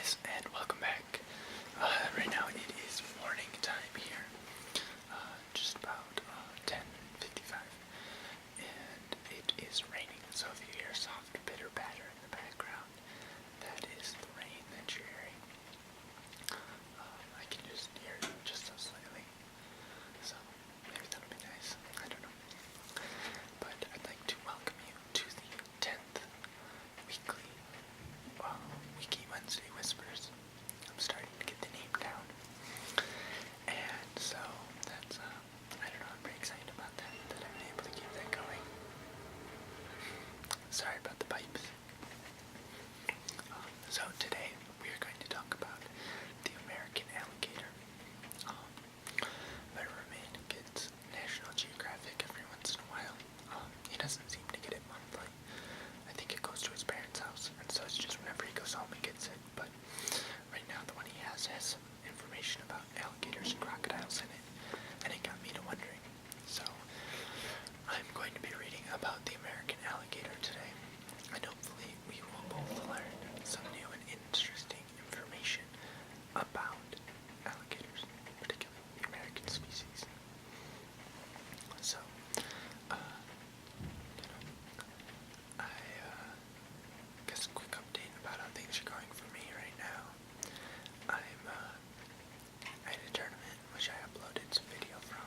guys, and welcome back. Right now it is morning time here, just about 10:55, and it is raining. So if you hear soft pitter patter in the background, that is the rain that you're hearing. I can just hear it just so slightly, so maybe that'll be nice. I don't know. But I'd like to welcome you to the 10th weekly Wiki Wednesday Whispers. I'm starting to get the name down. And so that's, I don't know, I'm pretty excited about that I've been able to keep that going. Sorry about the pipes. So today we are going to talk about the American alligator. My roommate gets National Geographic every once in a while. He doesn't seem to get it monthly. I think it goes to his parents' house, and so it's just whenever he goes home he gets it. But right now the one he has some information about alligators and crocodiles in it, and it got me to wondering. So I'm going to be reading about the American alligator today, and hopefully we will both learn some new and interesting information about alligators, particularly the American species. So, I guess a quick update about how things are going for me right now. I'm at a tournament which I uploaded some video from,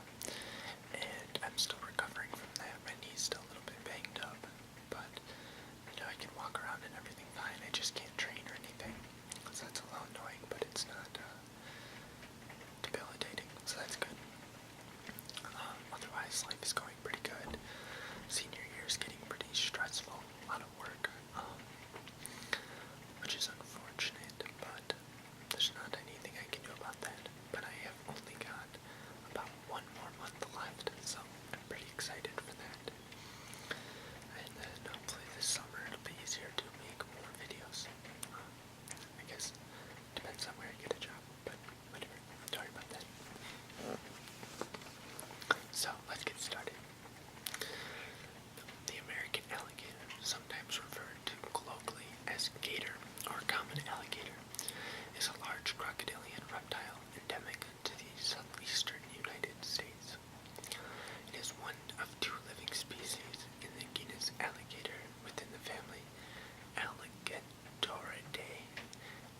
and I'm still recovering from that. My knee's still a little bit banged up, but I can walk around and everything fine. I just can't train or anything, so that's a little annoying, but it's not debilitating, so that's good. Otherwise, life is going pretty good. Senior year is getting pretty stressful, a lot of work, which is unfortunate, but there's not anything I can do about that. But I have only got about 1 more month left, so I'm pretty excited for that. And then hopefully this summer it'll be easier to make more videos. I guess depends on where I get a job, but whatever. Sorry about that. So let's get started. The American alligator, sometimes referred to colloquially as gator or common alligator, is a large crocodilian reptile endemic to the southeastern United States. It is one of 2 living species in the genus alligator within the family Alligatoridae.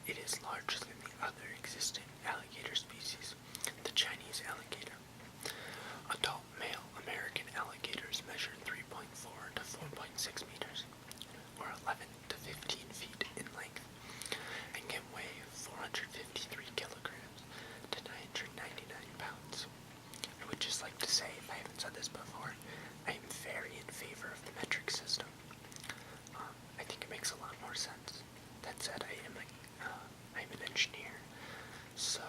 It is larger than the other existing alligator species, the Chinese alligator. Adult male American alligators measure 3.4 to 4.6 meters, or 11 to 15 feet in length, and can weigh 453 kilograms to 999 pounds. I would just like to say, if I haven't said this before, I am very in favor of the metric system. I think it makes a lot more sense. That said, I'm an engineer, so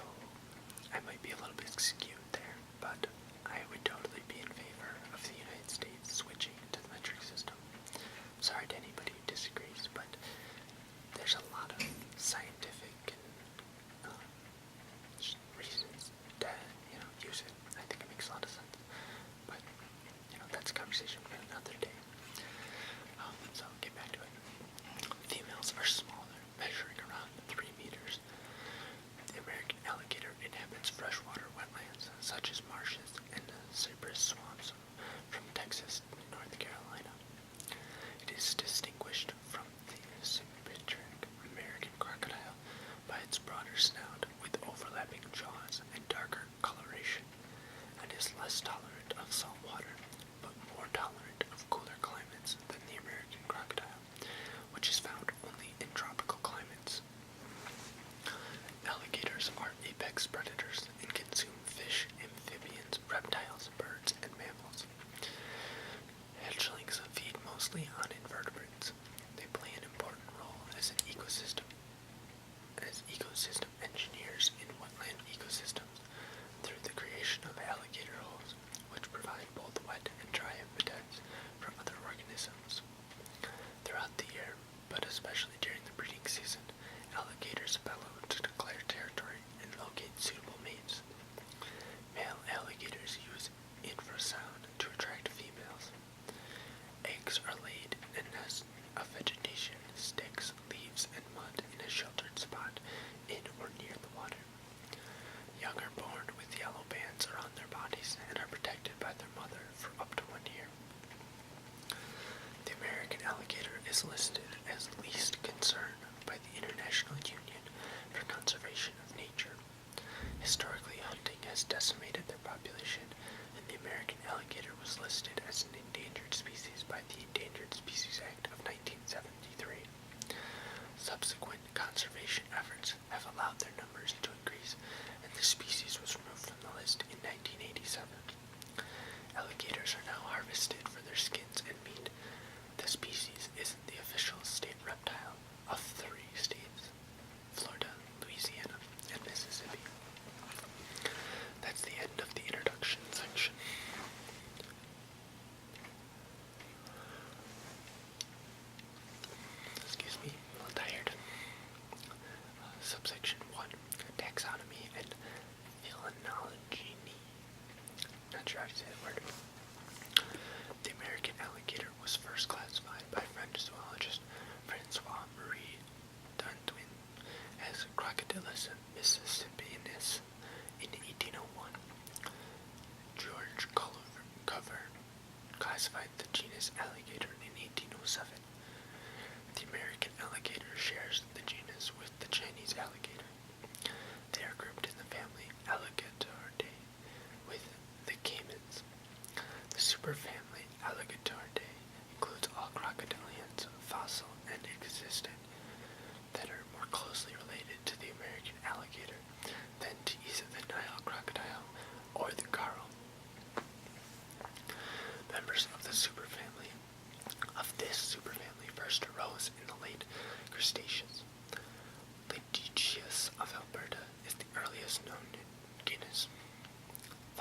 I might be a little bit skewed there, but I would totally be in favor of the United States switching to the metric system. Sorry to anybody who disagrees, but there's a lot of scientific and reasons to use it. I think it makes a lot of sense, but that's a conversation for another day. So get back to it. Females are smaller, measuring around 3 meters. The American alligator inhabits freshwater wetlands, such as marshes,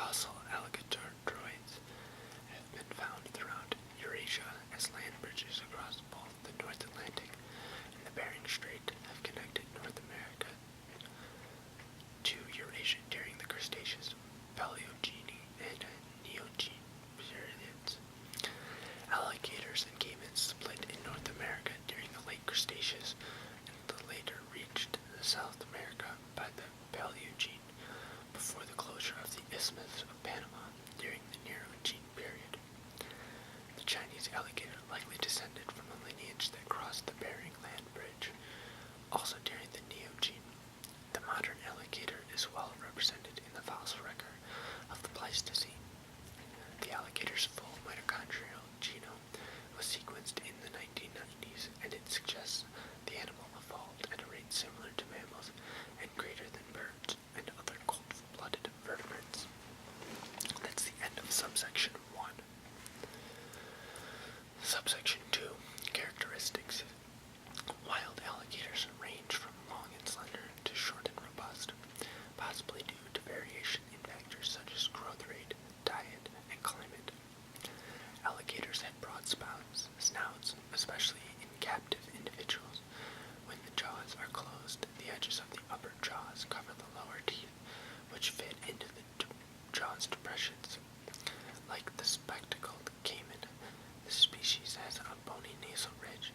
Fossil alligatoroids have been found throughout Eurasia as land bridges across both the North Atlantic and the Bering Strait have connected North America to Eurasia during the Cretaceous, Paleogene, and Neogene periods. Alligators and caimans split in North America during the late Cretaceous and later reached South America by the Paleogene before the closure of the Isthmus of Panama during the Neogene period. The Chinese alligator likely descended from a lineage that crossed the Bering Land Bridge, also during the Neogene. The modern alligator is well represented in the fossil record of the Pleistocene. The alligator's full mitochondrial genome was sequenced in the 1990s, and it suggests the animal evolved at a rate similar to mammals and greater than birds and other cold-blooded vertebrates. That's the end of subsection 1. Subsection 2. Characteristics. Wild alligators range from long and slender to short and robust, possibly due to variation in factors such as growth rate, diet, and climate. Alligators have broad snouts, especially in captive individuals. When the jaws are closed, the edges of the upper jaws cover the lower teeth, which fit into the jaw's depressions. Like the spectacled caiman, this species has a bony nasal ridge,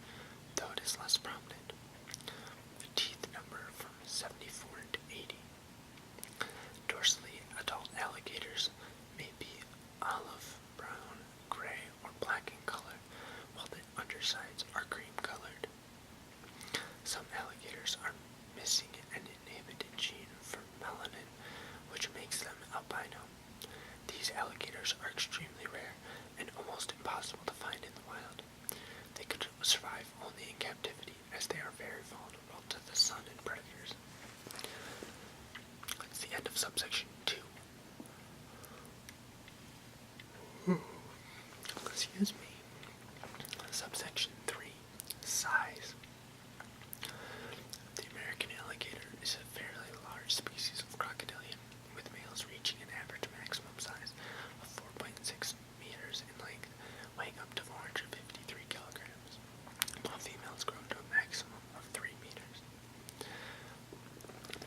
though it is less prominent. The teeth number from 74 to 80. Dorsally, adult alligators may be olive, brown, gray, or black in color, while the undersides are cream-colored. Some alligators are missing an inhibited gene for melanin, which makes them albino. These alligators are extremely rare and almost impossible to find in the wild. They could survive only in captivity, as they are very vulnerable to the sun and predators. That's the end of subsection 2. Excuse me. Subsection 3. Size. The American alligator is a fairly large species of crocodilian, with males reaching an average maximum size of 4.6 meters in length, weighing up to 453 kilograms, while females grow to a maximum of 3 meters.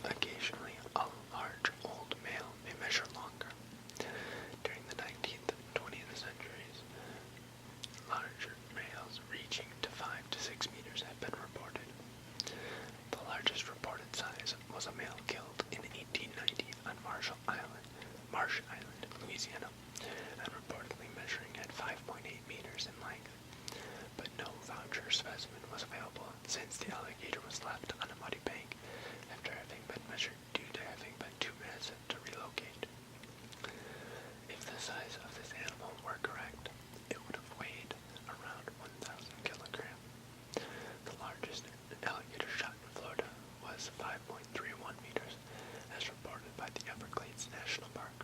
Occasionally, a large old male may measure longer. During the 19th and 20th centuries, larger males reaching to 5 to 6 meters have been reported. The largest reported size was a male killed in 1890 on Marsh Island, Louisiana, and reportedly measuring at 5.8 meters in length. But no voucher specimen was available since the alligator was left on a muddy bank after having been measured due to having been too massive to relocate. If the size of this animal were correct, it would have weighed around 1,000 kilograms. The largest alligator shot in Florida was 5.31 meters, as reported by the Everglades National Park.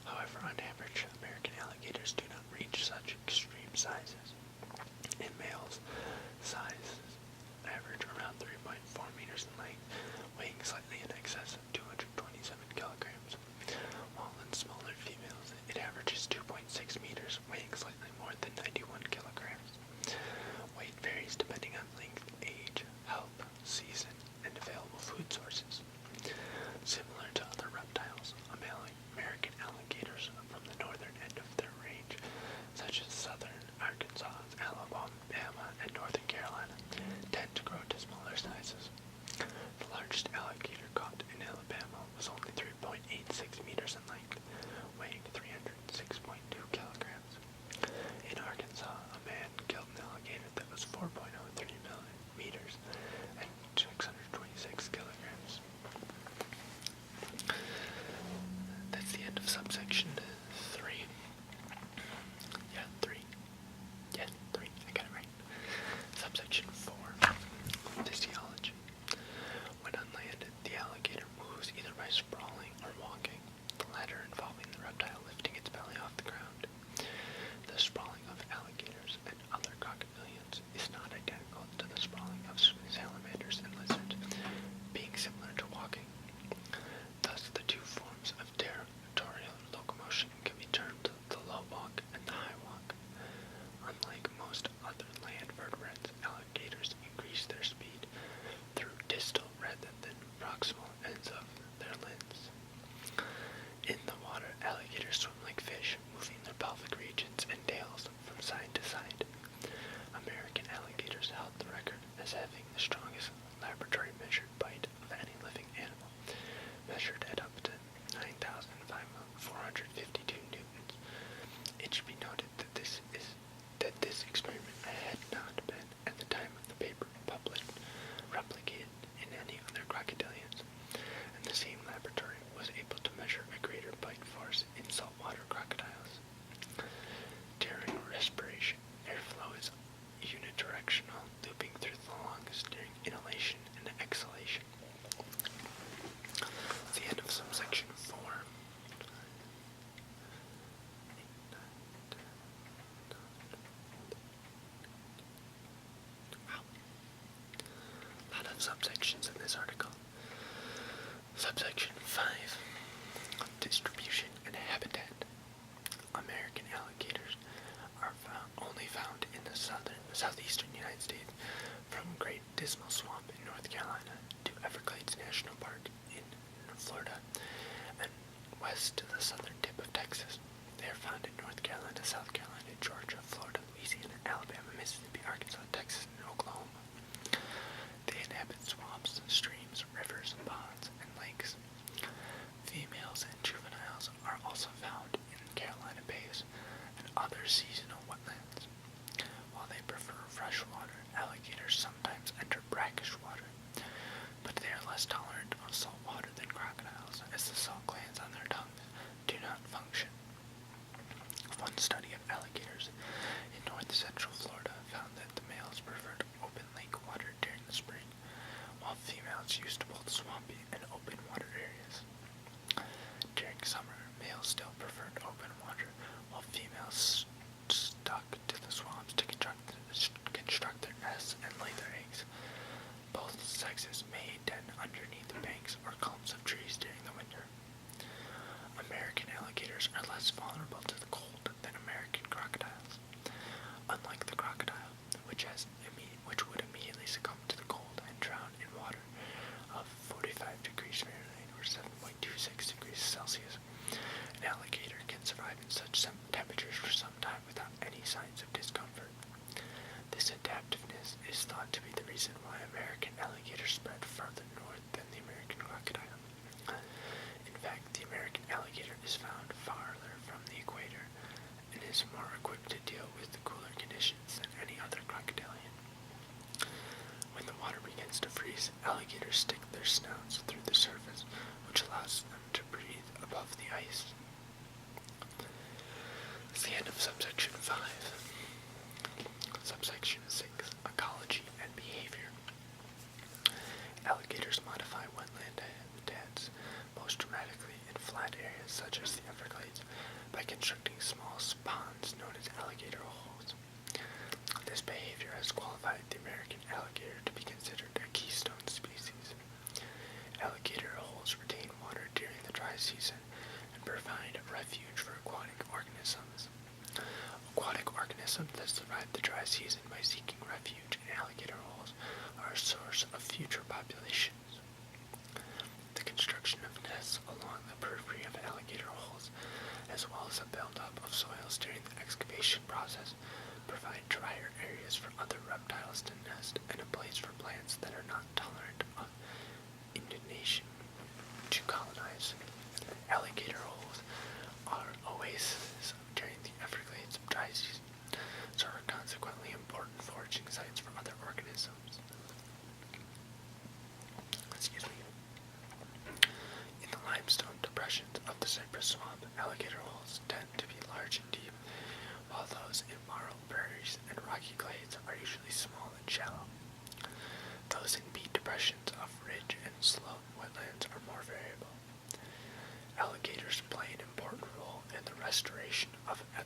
However, on average, American alligators do not reach such extreme sizes. In males, sizes average around 3.5 crocodilians, and the same laboratory was able to measure a greater bite force in saltwater crocodiles. During respiration, airflow is unidirectional, looping through the lungs during inhalation and exhalation. At the end of subsection 4. A lot of subsections in this article. Subsection 5. Distribution and habitat. American alligators are only found in the southeastern United States, from Great Dismal Swamp in North Carolina to Everglades National Park in Florida, and west to the southern tip of Texas. They are found in North Carolina, South Carolina, Georgia, Florida, Louisiana, Alabama, Mississippi, Arkansas, Texas, and Oklahoma. They inhabit swamps, streams, rivers, ponds, and lakes. Females and juveniles are also found in Carolina bays and other seasonal wetlands. While they prefer fresh water, alligators sometimes enter brackish water, but they are less tolerant of salt water than crocodiles, as the salt glands on their tongues do not function. One study of alligators in north-central Florida found that the males preferred open lake water during the spring, while females used both swampy and open water areas. During summer, males still preferred open water, while females stuck to the swamps to construct their nests and lay their eggs. Both sexes may den underneath the banks or clumps of trees during the winter. American alligators are less vulnerable to the cold than American crocodiles. Unlike the crocodile, which would immediately succumb to the cold and drown in water of 45 degrees Fahrenheit or 7.26 degrees Celsius, an alligator can survive in such temperatures for some time without any signs of discomfort. This adaptiveness is thought to be the reason why American alligators spread further north than the American crocodile. In fact, the American alligator is found farther from the equator and is more equipped to deal with the cooler conditions than any other crocodilian. When the water begins to freeze, alligators stick their snouts through the surface, which allows them to breathe above the ice. It's the end of subsection 5. Subsection 6. Ecology and behavior. Alligators modify wetland habitats, most dramatically in flat areas such as the Everglades, by constructing small ponds known as alligator holes. This behavior has qualified the American alligator to be considered a keystone species. Alligator holes retain water during the dry season and provide a refuge for aquatic organisms. Aquatic organisms that survive the dry season by seeking refuge in alligator holes are a source of future populations. The construction of nests along the periphery of alligator holes, as well as a buildup of soils during the excavation process, provide drier areas for other reptiles to nest and a place for plants that are not tolerant of inundation to colonize. Alligator holes are oases during the Everglades dry season, so are consequently important foraging sites for other organisms. In the limestone depressions of the cypress swamp, alligator holes tend to be large and deep, while those in marl prairies and rocky glades are usually small and shallow. Those in beet depressions of ridge and slope wetlands are more variable. Alligators play an important role in the restoration of the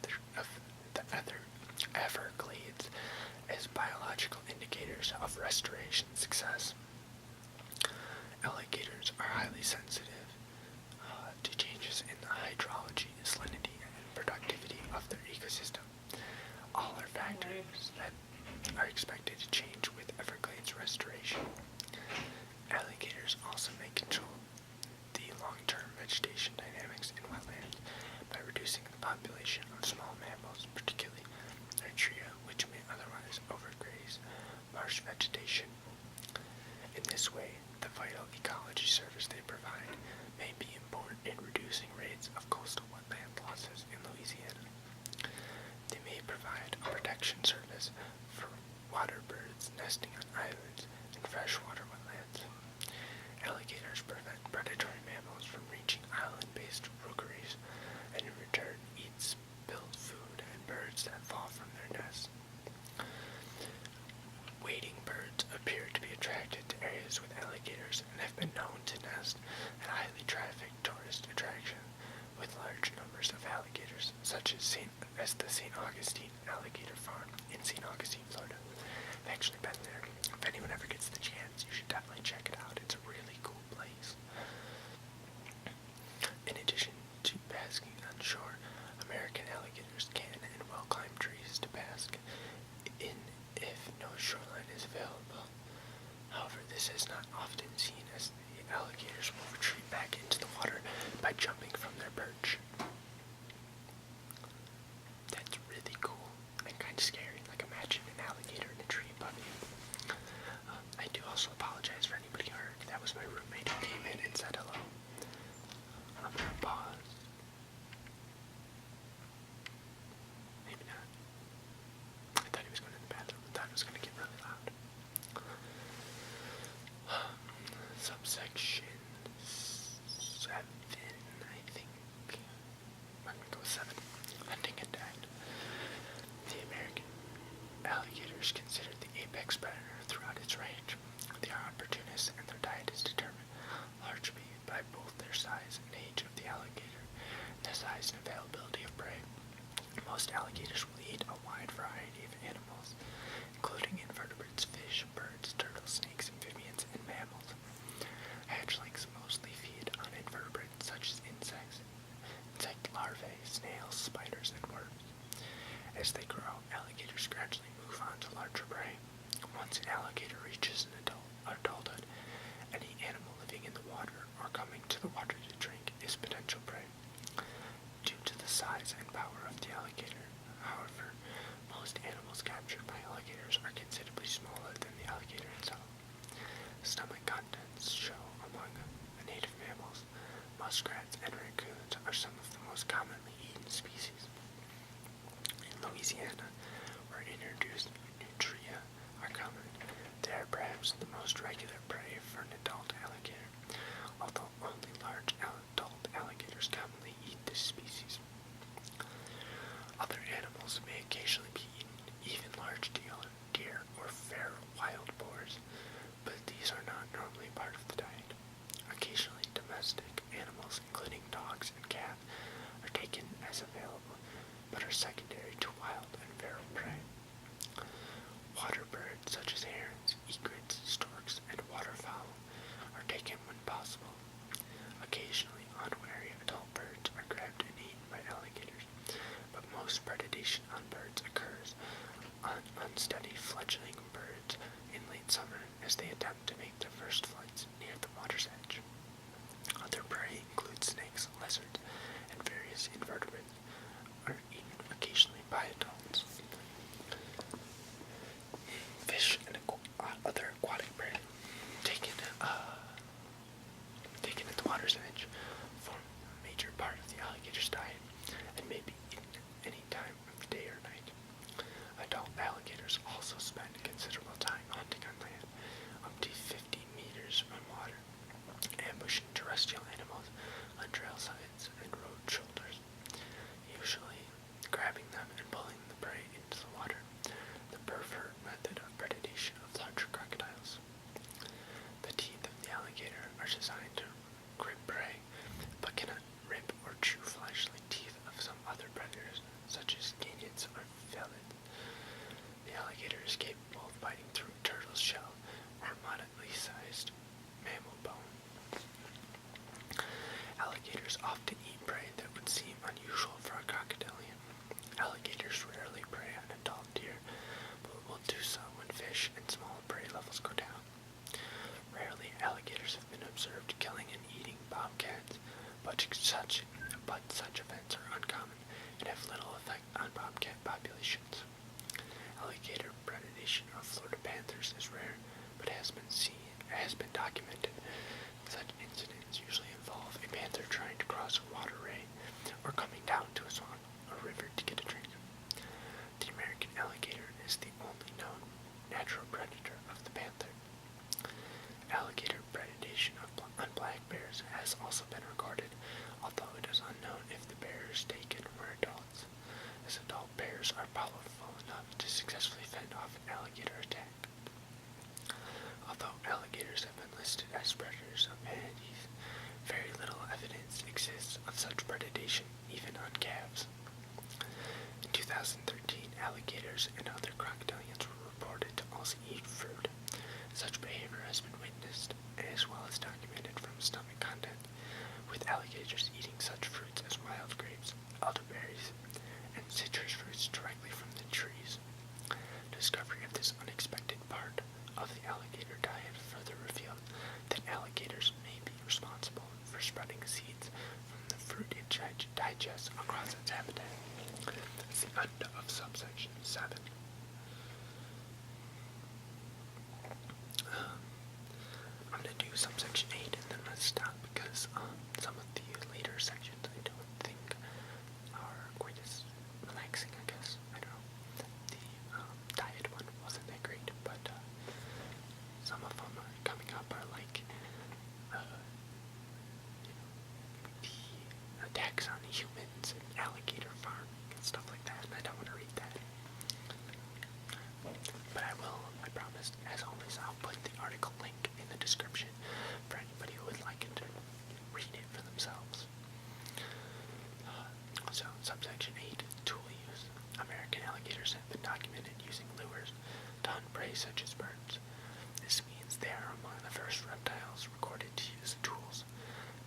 Everglades as biological indicators of restoration success. Alligators are highly sensitive to changes in the hydrology, salinity, and productivity of their ecosystem. All are factors that are expected to change with Everglades restoration. Alligators also may control the long-term vegetation dynamics in wetlands by reducing the population of small mammals, particularly nutria, which may otherwise overgraze marsh vegetation. In this way, the vital ecology service they provide may be important in reducing rates of coastal wetland losses in Louisiana. They may provide a protection service for water birds nesting on islands and freshwater wetlands. alligators and have been known to nest at highly trafficked tourist attraction with large numbers of alligators, such as the St. Augustine Alligator Farm in St. Augustine, Florida. I've actually been there. If anyone ever gets the chance, you should definitely check it out. It's a really cool place. In addition to basking on shore, American alligators can and will climb trees to bask in if no shoreline is available. However, this is not often seen as the alligators will retreat back into the water by jumping from their perch. That's really cool and kind of scary. Like, imagine an alligator in a tree above you. I do also apologize for anybody who heard. That was my roommate who came in and said hello. I'm gonna pause. Maybe not. I thought he was going to the bathroom. I thought it was going to get really loud. Subsection 7, I think. I'm going to go with 7. Hunting and diet. The American alligator is considered the apex predator throughout its range. They are opportunists, and their diet is determined largely by both their size and age of the alligator, and the size and availability of prey. Most alligators will eat a wide variety of animals, including invertebrates, fish, birds, turtles, snakes, amphibians, and mammals. Hatchlings mostly feed on invertebrates such as insect larvae, snails, spiders, and worms. As they grow, alligators gradually move on to larger prey. Once an alligator reaches adulthood, any animal living in the water or coming to the water to drink is potential prey. Due to the size and power of the alligator, however, most animals captured by alligators are considerably smaller than the alligator itself. Stomach contents show among native mammals, muskrats and raccoons are some of the most commonly eaten species. In Louisiana, where introduced nutria are common, they are perhaps the most regular prey for an adult alligator, although only large adult alligators commonly eat this species. Other animals may occasionally be eaten, even large deer or feral wild boars, but these are not normally part of the diet. Occasionally, domestic animals, including dogs and cats, are taken as available, but are secondary to wild and feral prey. Water birds such as herons, egrets, storks, and waterfowl are taken when possible. Occasionally, unwary adult birds are grabbed and eaten by alligators, but most predation on birds occurs on unsteady fledgling birds in late summer as they attempt to make their first flights near the water's edge. Other prey include snakes, lizards, and various invertebrates are eaten occasionally by adults. Fish and other aquatic prey taken at the water's edge form a major part of the alligator's diet and may be eaten any time of day or night. Adult alligators also spend considerable time hunting on land, up to 50 meters from water, ambushing terrestrial animals on trail sides and road shoulders, usually grabbing them and pulling the prey into the water, the preferred method of predation of larger crocodiles. The teeth of the alligator are designed to grip prey, but cannot rip or chew flesh like teeth of some other predators, such as gannets or felids. The alligator is capable of biting through a turtle's shell or moderately sized mammal bone. Alligators often eat prey that would seem unusual for a crocodilian. Alligators rarely prey on adult deer, but will do so when fish and small prey levels go down. Rarely, alligators have been observed killing and eating bobcats, but such events are uncommon and have little effect on bobcat populations. Alligator predation of Florida panthers is rare, but has been documented. Such incidents usually involve a panther trying to cross a waterway or coming down to a swamp or river to get a drink. The American alligator is the only known natural predator of the panther. Alligator predation on black bears has also been recorded, although it is unknown if the bears taken were adults, as adult bears are powerful enough to successfully fend off an alligator attack. Although alligators have been listed as predators subsection 8 and then let's stop because some of the later sections I don't think are quite as relaxing, I guess. I don't know. The diet one wasn't that great, but some of them are coming up are like the attacks on humans and alligator farming and stuff like that, and I don't want to read that. But I will, I promised. As always, I'll put the article link in the description for anybody who would like to read it for themselves. So, subsection 8, tool use. American alligators have been documented using lures to hunt prey such as birds. This means they are among the first reptiles recorded to use tools.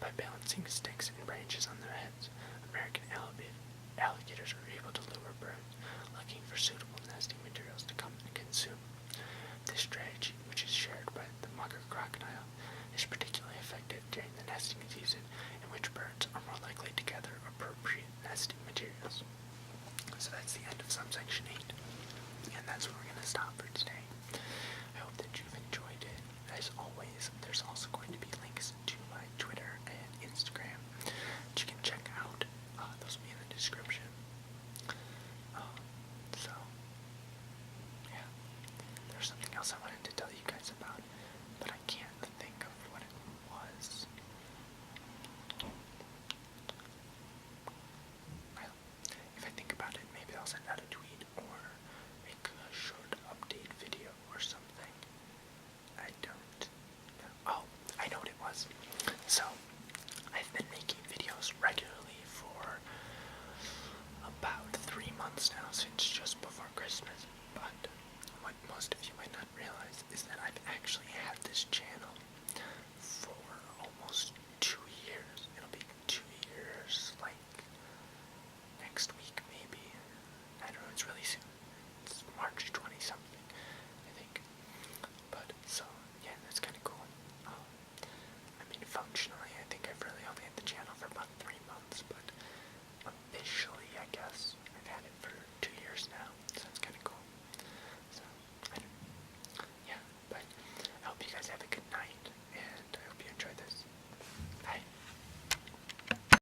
By balancing sticks and branches on their heads, American alligators are able to lure birds looking for suitable nesting materials to come and consume. This strategy, which is shared by the mugger crocodile, is particularly effective during the nesting season, in which birds are more likely to gather appropriate nesting materials. So that's the end of subsection 8, and that's where we're going to stop for today. I hope that you've enjoyed it. As always, there's also going to be links to my Twitter and Instagram that you can check out. Those will be in the description. So, yeah. There's something else I wanted to tell you guys about, but I can't think of what it was. Well, if I think about it, maybe I'll send out a tweet or make a short update video or something. I don't know. Oh, I know what it was. So, I've been making videos regularly for about 3 months now, since just before Christmas, but what most of you might not realize is that I've actually had this channel for almost 2 years. It'll be 2 years, like, next week maybe. I don't know, it's really soon. It's March 20-something, I think. But, so, yeah, that's kind of cool. I mean, functionally,